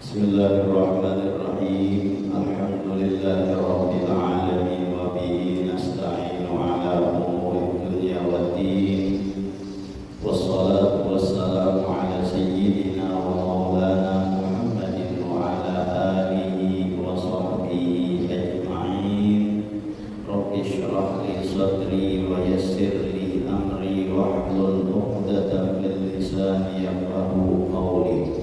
Bismillahirrahmanirrahim. Alhamdulillahirabbil alamin wa bihi nasta'inu ala umuri dunya waddin. Wassalatu wassalamu ala sayyidina wa maulana Muhammadin wa ala alihi wa sahbihi ajma'in. Rabbi shrah li sadri wa yassir li amri wahlul 'uqdatam min lisani yafqahu qawli.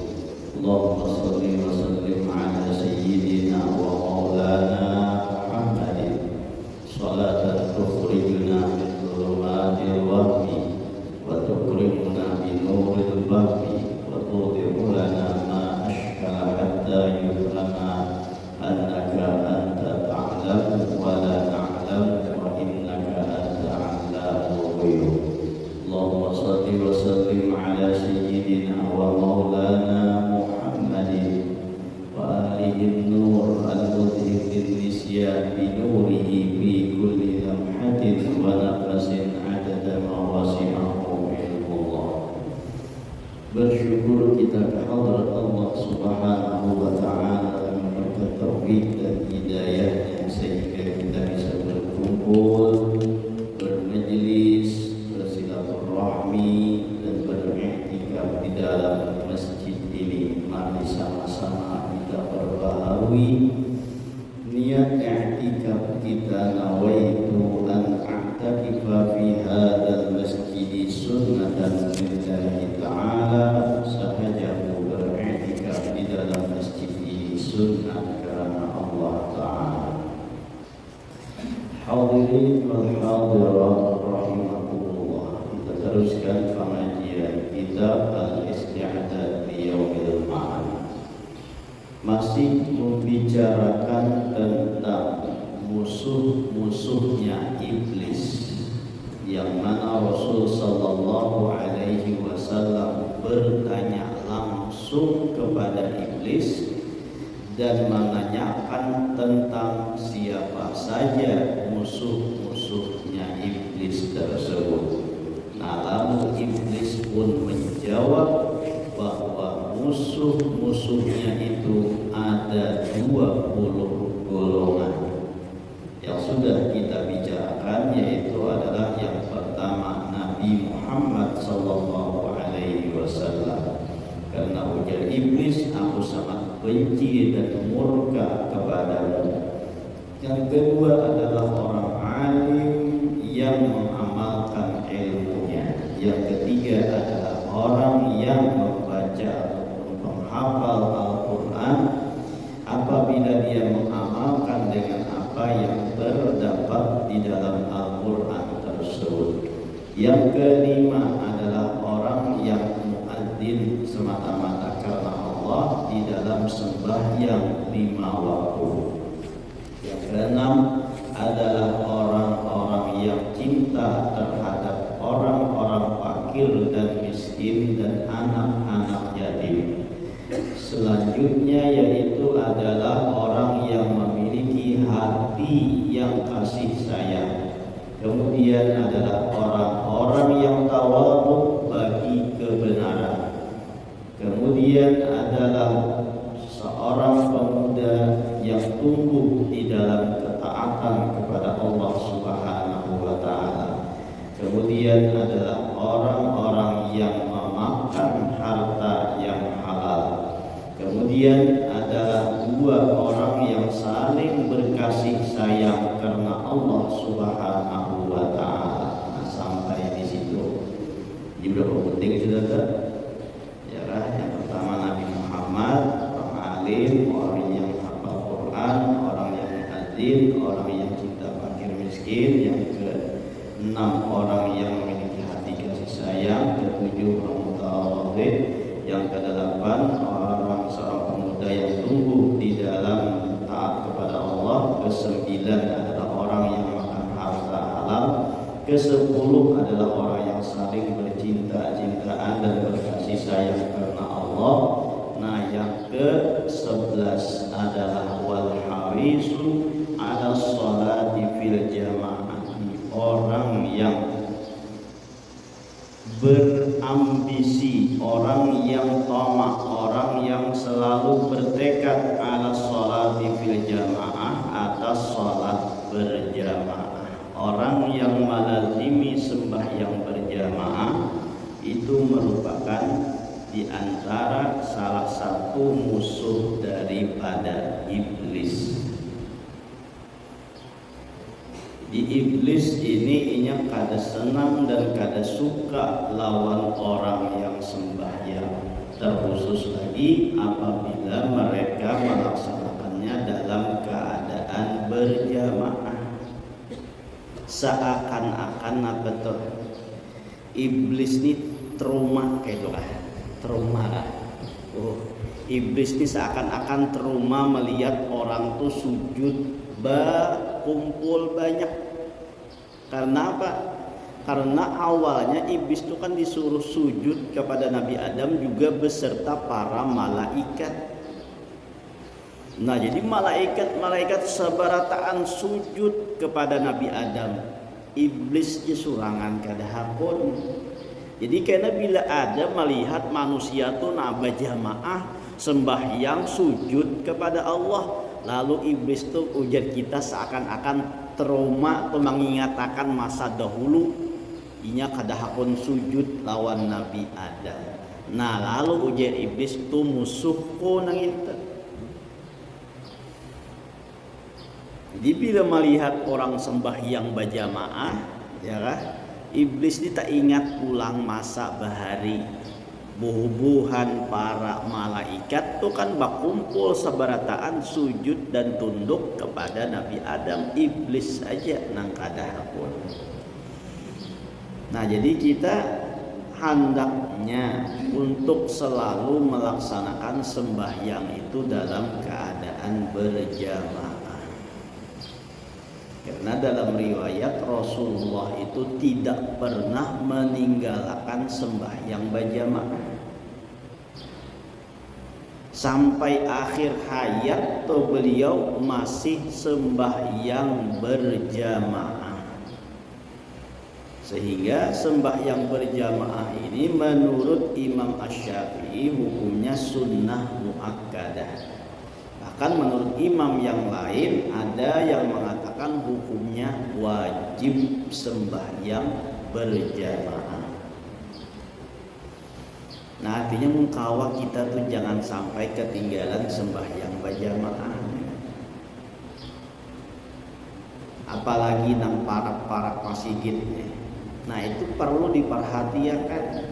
Allahumma shalli wa sallim ala sayyidina wa maulana Muhammadin salatan tukhrijuna min dhulumatil wahmi wa tukrimuna bi nuril fahmi wa tudhi'u lana ma ashkala hatta yufhama annaka anta ta'lam wa la na'lam wa innaka anta 'allamul ghuyub. Allahumma shalli wa sallim ala sayyidina wa maulana النور المذهب للنسيان بنوره في كل لمحة ونفس عدد ما وسعه علم الله. Bersyukur kita kehadrat Allah Subhanahu wa Ta'ala berkat taufik dan hidayahnya sehingga kita bisa berkumpul, bermajlis, bersilaturahmi dan beriktikaf di dalam masjid ini. Mari sama-sama kita perbaharui niat i'tikaf kita. Nawaitu an a'takifa fi hadzal masjid sunnatan lillahi ta'ala. Sahajaku beriktikaf di dalam masjid ini sunnah karena Allah Ta'ala. Hadirin wal hadirat rahimakumullah. Kita teruskan pengajian kitab Al-Isti'dad li Yaumil Ma'ad. Masih membicarakan tentang musuh-musuhnya iblis, yang mana Rasul sallallahu alaihi wasallam bertanya langsung kepada iblis dan menanyakan tentang siapa saja musuh-musuhnya iblis tersebut. Nah, lalu iblis pun menjawab bahwa musuh-musuhnya itu ada 20 golongan yang sudah kita bicarakan, yaitu adalah yang pertama Nabi Muhammad sallallahu alaihi wasallam. Karena ujar iblis, aku sangat benci dan murka kepadamu. Yang kedua adalah orang alim yang mengamalkan ilmunya. Yang ketiga adalah orang yang membaca ataupun menghafal Al-Quran apabila dia mengamalkan dengan apa yang terdapat di dalam Al-Quran tersebut. Yang kelima adalah orang yang muadzin semata-mata karena Allah di dalam sembahyang 5 waktu. Yang keenam adalah orang-orang yang cinta terhadap orang-orang fakir dan miskin dan anak-anak yatim. Selanjutnya yaitu adalah orang yang memiliki hati yang kasih sayang. Kemudian adalah orang-orang yang tawadhu bagi kebenaran. Kemudian adalah seorang pemuda yang tumbuh di dalam ketaatan kepada Allah Subhanahu wa Ta'ala. Kemudian adalah orang-orang yang memakan harta yang halal. Kemudian adalah 2 orang yang saling berkasih sayang karena Allah Subhanahu wa Ta'ala. Nah, sampai di situ. Ini berapa penting itu, Dada? Ya, yang pertama Nabi Muhammad, orang alim, orang yang hafal Quran, orang yang muadzin, orang yang cinta fakir miskin. Yang ke-6 orang yang memiliki hati kasih sayang. Ke-7 orang mutawadhi. Yang ke-8 orang seorang pemuda yang tumbuh di dalam taat kepada Allah. Ke-9 adalah orang yang makan harta halal. Ke-10 adalah orang yang saling bercinta-cintaan dan berkasih sayang karena Allah. Nah, yang ke-11 adalah wal harisu ala sholati fil jamaah, orang yang berambisi, orang yang tamak, orang yang selalu bertekad mereka ala sholati fil jamaah, atas sholat berjamaah. Orang yang melazimi sembahyang berjamaah itu merupakan di antara salah satu musuh daripada iblis. Di iblis ini inya kada senang dan kada suka lawan orang yang sembahyang, terkhusus lagi apabila mereka melaksanakannya dalam keadaan berjamaah. Seakan-akan apa tuh? Iblis ini trauma kayak itu kan? Trauma kan? Iblis ini seakan-akan trauma melihat orang tuh sujud kumpul banyak. Karena apa? Karena awalnya iblis itu kan disuruh sujud kepada Nabi Adam juga beserta para malaikat. Nah, jadi malaikat sabarataan sujud kepada Nabi Adam. Iblis surangan kada hakun. Jadi karena bila ada melihat manusia tuh nambah jamaah sembahyang sujud kepada Allah, lalu iblis tuh ujar kita seakan-akan trauma atau mengingatkan masa dahulu inya kada hakun sujud lawan Nabi Adam. Nah, lalu ujar iblis tuh musuhku nang itu. Jadi bila melihat orang sembahyang berjamaah, ya kan? Iblis ini tak ingat pulang masa bahari buh-buhan para malaikat tuh kan berkumpul seberataan sujud dan tunduk kepada Nabi Adam. Iblis saja nang kada hakun. Nah, jadi kita hendaknya untuk selalu melaksanakan sembahyang itu dalam keadaan berjamaah. Karena dalam riwayat Rasulullah itu tidak pernah meninggalkan sembahyang berjamaah. Sampai akhir hayat tuh beliau masih sembahyang berjamaah. Sehingga sembahyang berjamaah ini menurut Imam Asy-Syafi'i hukumnya sunnah muakkadah. Bahkan menurut imam yang lain ada yang mengatakan hukumnya wajib sembahyang berjamaah. Nah, artinya mengkawal kita tuh jangan sampai ketinggalan sembahyang berjamaah. Apalagi nang parak-parak masjid. Nah, itu perlu diperhatikan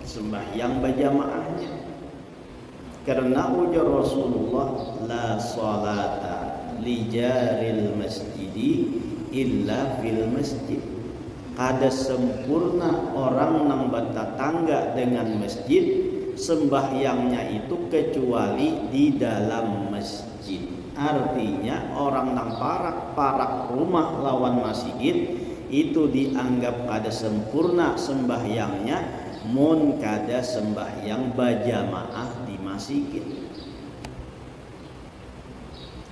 sembahyang berjamaahnya. Karena ujar Rasulullah la salata li jaril masjidi illa fil masjid. Kada sempurna orang nang bertetangga dengan masjid sembahyangnya itu kecuali di dalam masjid. Artinya orang nang parak rumah lawan masjid itu dianggap kada sempurna sembahyangnya mun kada sembahyang berjamaah di masjid.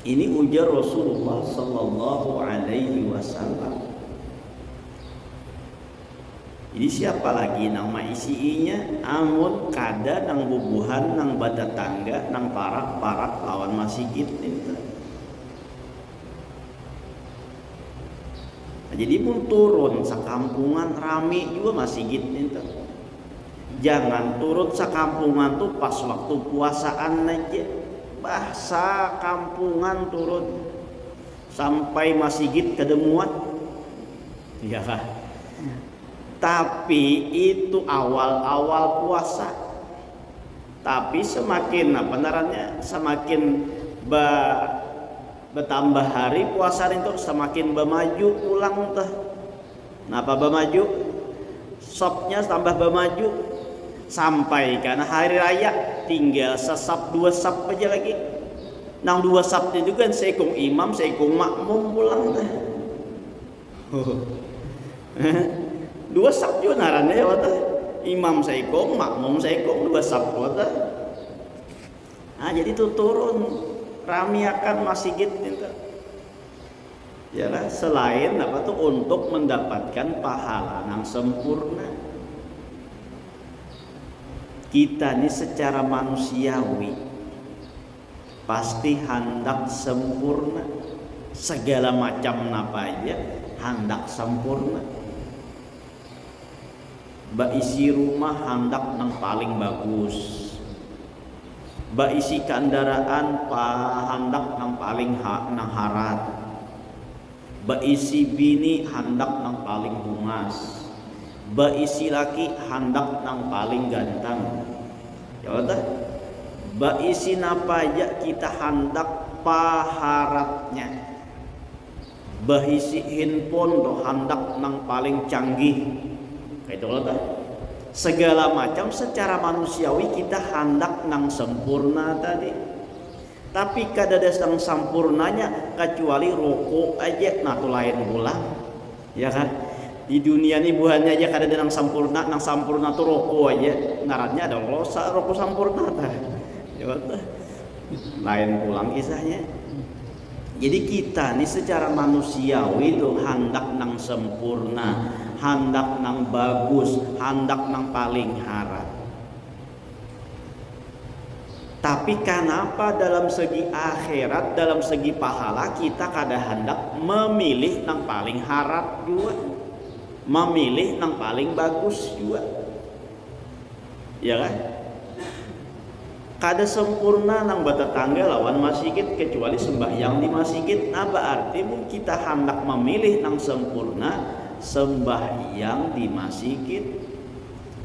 Ini ujar Rasulullah sallallahu alaihi wasallam. Jadi siapa lagi nang maisiinya amun kada nang bubuhan nang badatangga nang parak lawan masjid itu. Nah, jadi pun turun sakampungan rame juga masjid itu. Jangan turut sakampungan tuh pas waktu puasaan aja. Bahasa kampungan turun sampai masjid kedemuan. Ya kan? Tapi itu awal-awal puasa. Tapi semakin semakin bertambah hari puasa itu semakin bermaju pulang tuh. Napa bermaju? Sopnya tambah bermaju. Sampai karena hari raya tinggal sesap dua sap aja lagi. Nang dua sap itu kan seikung imam, seikung makmum pulang dah. Dua sap juga narannya wata. Imam seikung, makmum seikung, dua sap wata. Nah, jadi itu turun rami akan masjid itu. Yalah, selain apa tuh untuk mendapatkan pahala yang sempurna. Kita ini secara manusiawi pasti hendak sempurna. Segala macam napa aja hendak sempurna. Ba isi rumah hendak nang paling bagus. Ba isi kendaraan hendak nang paling nang harat. Ba isi bini hendak nang paling bungas. Ba isi laki hendak nang paling ganteng. Ya udah. Ba isi napa aja kita hendak paharatnya. Ba isi handphone tuh hendak nang paling canggih. Kayak itu lah. Segala macam secara manusiawi kita hendak nang sempurna tadi. Tapi kadada sang sempurnanya kecuali rokok aja, nah tuh lain pula. Ya kan? Di dunia ini buahnya aja kadada nang sempurna tuh rokok aja. Ngarannya ada rokok sempurna tah. Ya lain pulang kisahnya. Jadi kita nih secara manusiawi itu hendak nang sempurna, hendak nang bagus, hendak nang paling harat. Tapi kenapa dalam segi akhirat, dalam segi pahala kita kada hendak memilih nang paling harat juga, memilih nang paling bagus juga, ya kan? Kada sempurna nang batetangga lawan masjid kecuali sembahyang di masjid. Nah berarti kita hendak memilih nang sempurna sembahyang di masjid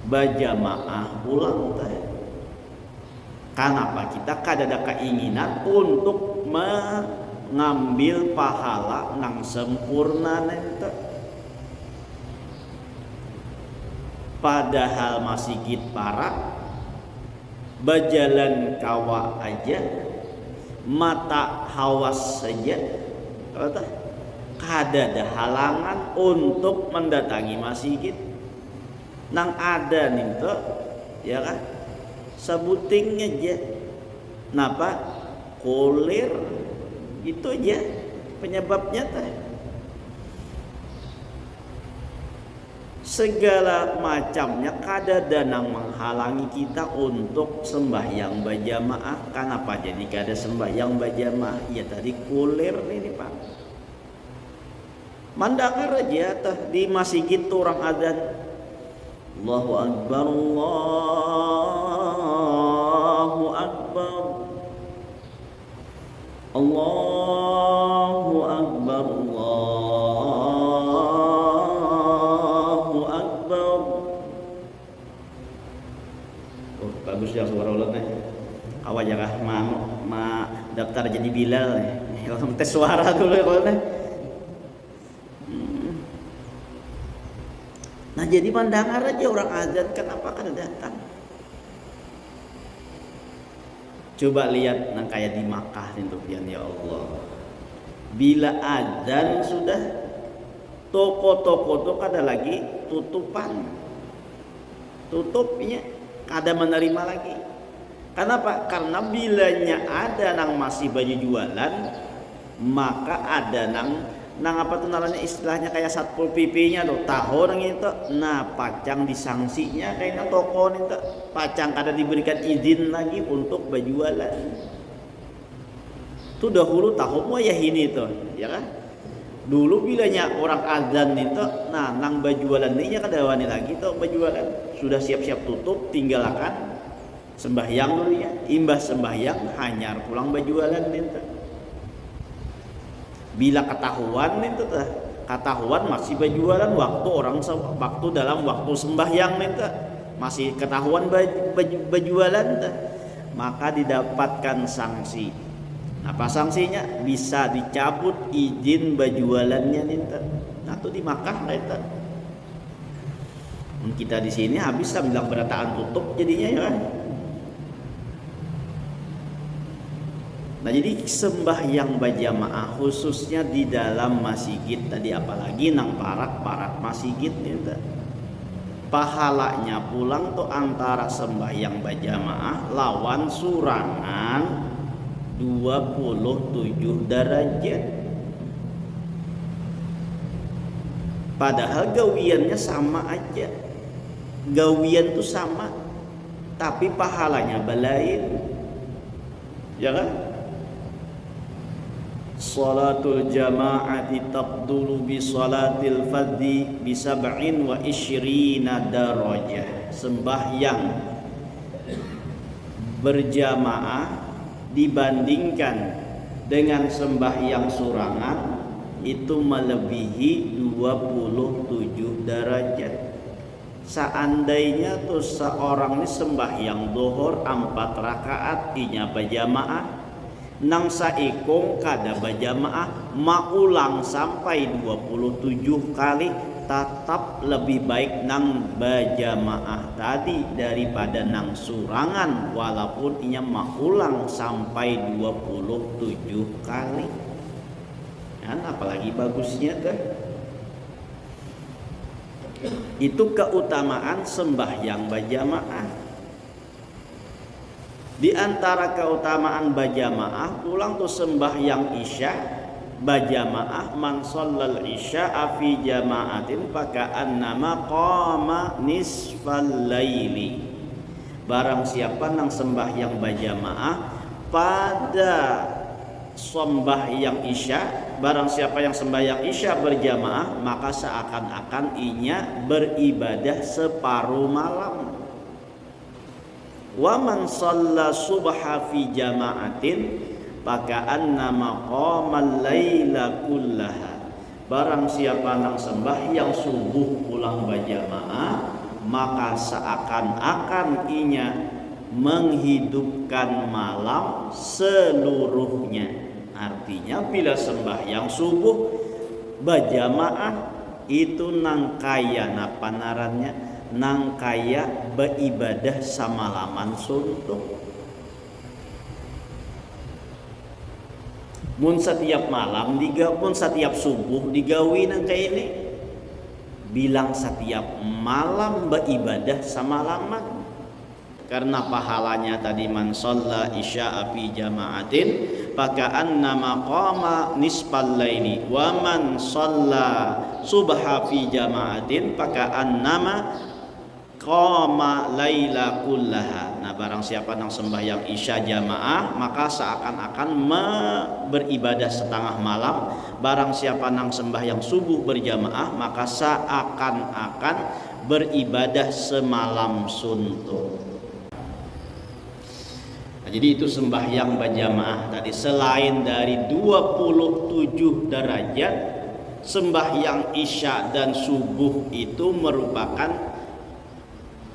berjamaah pulang teh. Kenapa kita kada ada keinginan untuk mengambil pahala nang sempurna nente? Padahal masjid para berjalan kawa aja, mata hawas saja, kada ada halangan untuk mendatangi masjid. Nang ada nih tuh, ya kan? Sebuting aja, napa? Kulir, itu aja penyebabnya teh. Segala macamnya kada danang menghalangi kita untuk sembahyang berjamaah. Kenapa jadi kada sembahyang berjamaah? Ya tadi kulir ini Pak. Mandangar aja tah di masjid tuh orang adzan. Allahu Akbar, Allahu Akbar, Allahu Akbar, bagus ya suara ulutnya. Awak jangan ma daftar jadi Bilal nih. Kalau tes suara dulu ya ulutnya. Nah jadi pandangan aja orang azan kenapa kada datang? Coba lihat nang kayak di Makkah itu ya Allah. Bila azan sudah toko-toko tuh kada lagi tutupan. Tutupnya kada menerima lagi. Kenapa? Karena bilanya ada nang masih baju jualan, maka ada nang apa tuh namanya istilahnya kayak satpol pp-nya tuh tahu nang itu, nah pacang disangsinya kayak toko itu pacang kada diberikan izin lagi untuk berjualan. Tuh dahulu tahu mau ya ini tuh, ya kan? Dulu bilanya orang azan itu, nah nang berjualan ini kada wani lagi tuh berjualan. Sudah siap-siap tutup, tinggalkan sembahyang dulu ya. Imbas sembahyang hanyar pulang berjualan itu. Bila ketahuan itu tuh, ketahuan masih berjualan waktu dalam waktu sembahyang itu masih ketahuan berjualan tuh, maka didapatkan sanksi. Apa sanksinya? Bisa dicabut izin berjualannya itu. Nah itu di Makkah itu. Kita di sini habis bilang berataan tutup jadinya ya kan. Nah jadi sembahyang berjamaah khususnya di dalam masjid tadi, apalagi nang parak masjid itu, pahalanya pulang tuh antara sembahyang berjamaah lawan surangan 27 derajat. Padahal gawiannya sama aja, gawian tuh sama, tapi pahalanya belain, ya kan? salatul jama'ati taqdulu bi salatil fardhi bi sab'in wa isyrina darajah. Sembahyang berjamaah dibandingkan dengan sembahyang surangan itu melebihi 27 derajat. Seandainya tuh seorang ini sembahyang zuhur 4 rakaat inya berjamaah, nang saikung kada berjamaah maulang sampai 27 kali, tetap lebih baik nang berjamaah tadi daripada nang surangan walaupun inya maulang sampai 27 kali. Kan apalagi bagusnya tuh. Itu keutamaan sembahyang berjamaah. Di antara keutamaan berjamaah pulang tuh sembahyang isya berjamaah, man shallal isya'a fi jama'atin faka'annama qama nisfal laili. Barang siapa nang sembahyang berjamaah pada sembahyang isya, barang siapa yang sembahyang isya berjamaah maka seakan-akan inya beribadah separuh malam. Wa man shalla subha fi jama'atin faka'annama qamal laila kullaha. Barang siapa nang sembahyang subuh pulang berjamaah maka seakan-akan inya menghidupkan malam seluruhnya. Artinya bila sembahyang subuh berjamaah itu nang kaya napa narannya, nang kaya beribadah samalaman suntuk. Mun setiap malam pun setiap subuh digawi nang kayak ini, bilang setiap malam beribadah samalaman. Karena pahalanya tadi man shalla isya'a fi jama'atin faka'annama qama nisfal laili wa man shalla subha fi jama'atin faka'annama qama laila kullaha. Nah, barang siapa yang sembahyang isya jamaah maka seakan-akan beribadah setengah malam. Barang siapa yang sembahyang subuh berjamaah maka seakan-akan beribadah semalam suntuk. Nah, jadi itu sembahyang berjamaah tadi. Selain dari 27 derajat, sembahyang isya dan subuh itu merupakan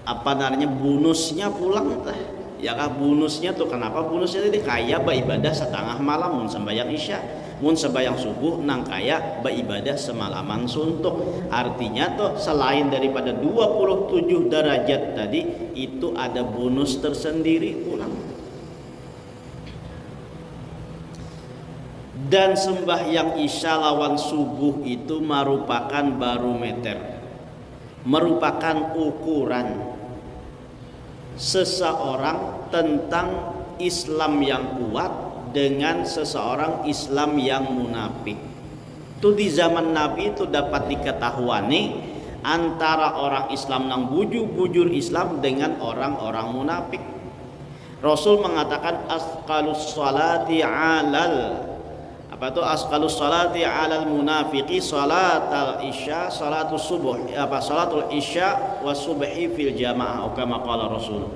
apa namanya bonusnya pulang teh. Ya kah bonusnya tuh, kenapa bonusnya tadi kaya beribadah setengah malam mun sembahyang isya, mun sembahyang subuh nang kaya beribadah semalaman suntuk. Artinya tuh selain daripada 27 derajat tadi itu ada bonus tersendiri pulang. Dan sembahyang isya lawan subuh itu merupakan barometer, merupakan ukuran seseorang tentang Islam yang kuat dengan seseorang Islam yang munafik. Itu di zaman Nabi itu dapat diketahuani antara orang Islam yang bujur Islam dengan orang-orang munafik. Rasul mengatakan asqalus salati alal asqalus salati alal munafiqi salatul isya salatus subuh salatul isya was subhi fil jamaah kama qala Rasul.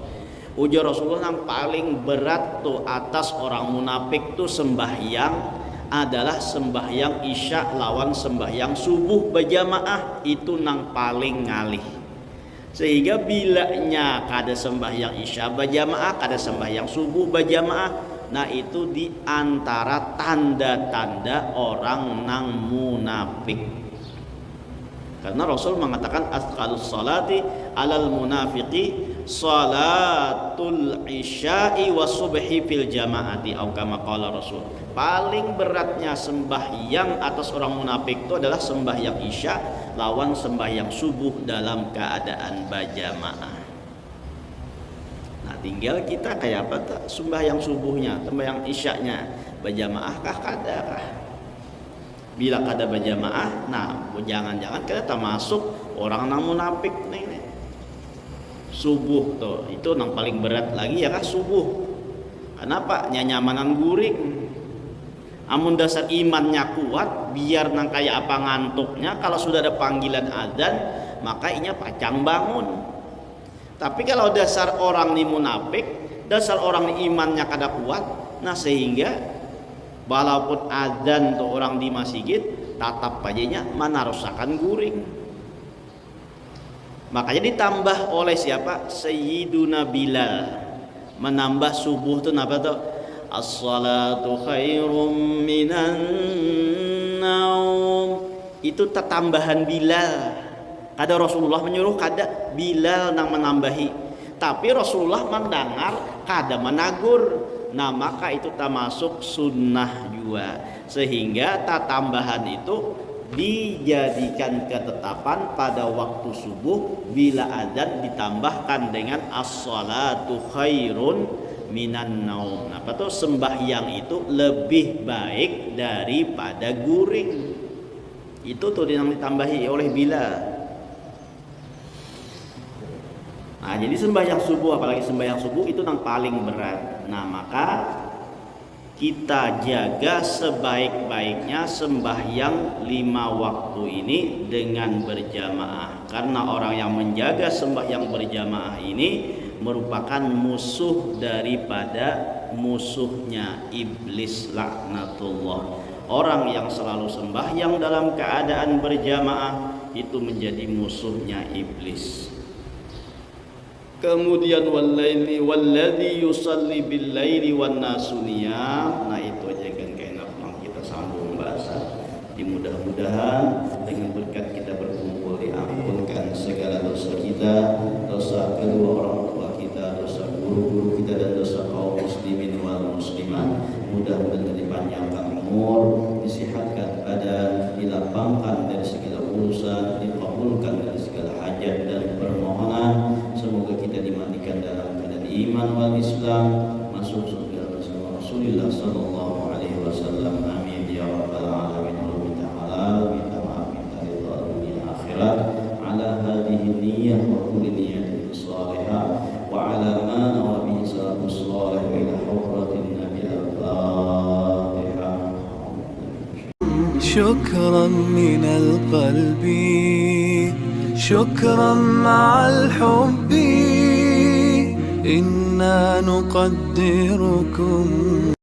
Ujar Rasulullah yang paling berat tuh atas orang munafik tuh sembahyang adalah sembahyang isya lawan sembahyang subuh berjamaah, itu nang paling ngalih. Sehingga bilanya kada sembahyang isya berjamaah, kada sembahyang subuh berjamaah, nah itu di antara tanda-tanda orang nang munafik. Karena Rasul mengatakan asqalus salati alal munafiqi salatul isya'i was subhi fil jamaati atau kama qala Rasul. Paling beratnya sembahyang atas orang munafik itu adalah sembahyang isya lawan sembahyang subuh dalam keadaan berjamaah. Nah, tinggal kita kayak apa tak sembahyang subuhnya, sembahyang isyanya berjamaah kah kada kah? Bila kada berjamaah, nah jangan-jangan kita termasuk orang nang munafik nih. Subuh tuh itu nang paling berat lagi ya kah subuh. Kenapa? Nyamanan guring. Amun dasar imannya kuat, biar nang kayak apa ngantuknya, kalau sudah ada panggilan adzan maka inya pacang bangun. Tapi kalau dasar orang ini munafik, dasar orang ini imannya kada kuat, nah sehingga walaupun adzan tuh orang di masjid tatap pajanya mana rusakan guring. Makanya ditambah oleh siapa? Sayyiduna Bilal menambah subuh tuh apa tuh? As-salatu khairum minan naum. Itu tambahan Bilal. Kada Rasulullah menyuruh, kada Bilal nang menambahi. Tapi Rasulullah mendengar, kada menagur. Nah maka itu termasuk sunnah juga. Sehingga tambahan itu dijadikan ketetapan pada waktu subuh bila adzan ditambahkan dengan as-salatu khairun minan naum. Apa tuh? Sembahyang itu lebih baik daripada guring. Itu tuh yang ditambahi oleh Bilal. Nah, jadi sembahyang subuh, apalagi sembahyang subuh itu yang paling berat. Nah, maka kita jaga sebaik-baiknya sembahyang 5 waktu ini dengan berjamaah. Karena orang yang menjaga sembahyang berjamaah ini merupakan musuh daripada musuhnya iblis laknatullah. Orang yang selalu sembahyang dalam keadaan berjamaah itu menjadi musuhnya iblis. Kemudian wallaili walladzi yusalli bil laili wan nasu niyam. Nah itu aja kan keenak kita sambung bahasa. Mudah-mudahan dengan berkat kita berkumpul diampunkan segala dosa kita, dosa kedua orang tua kita, dosa guru-guru kita, dan dosa kaum muslimin wal muslimat. Mudah-mudahan dipanjangkan umur, disihatkan badan, dilapangkan dari segala urusan, dikabulkan dari segala hajat dan permohonan. Semoga kita dimandikan dalam keadaan iman wal Islam, masuk surga bersama Rasulullah sallallahu alaihi wasallam. Amin ya rabbal alamin. Minta halal, minta maaf, minta ridha dunia akhirat. Ala hadhihi niyyah wa kulli niyatin salihah wa ala ma nawa bihi salafus salih ila hadratin nabi al-fatihah. شكرا من القلب شكرا مع الحب إنا نقدركم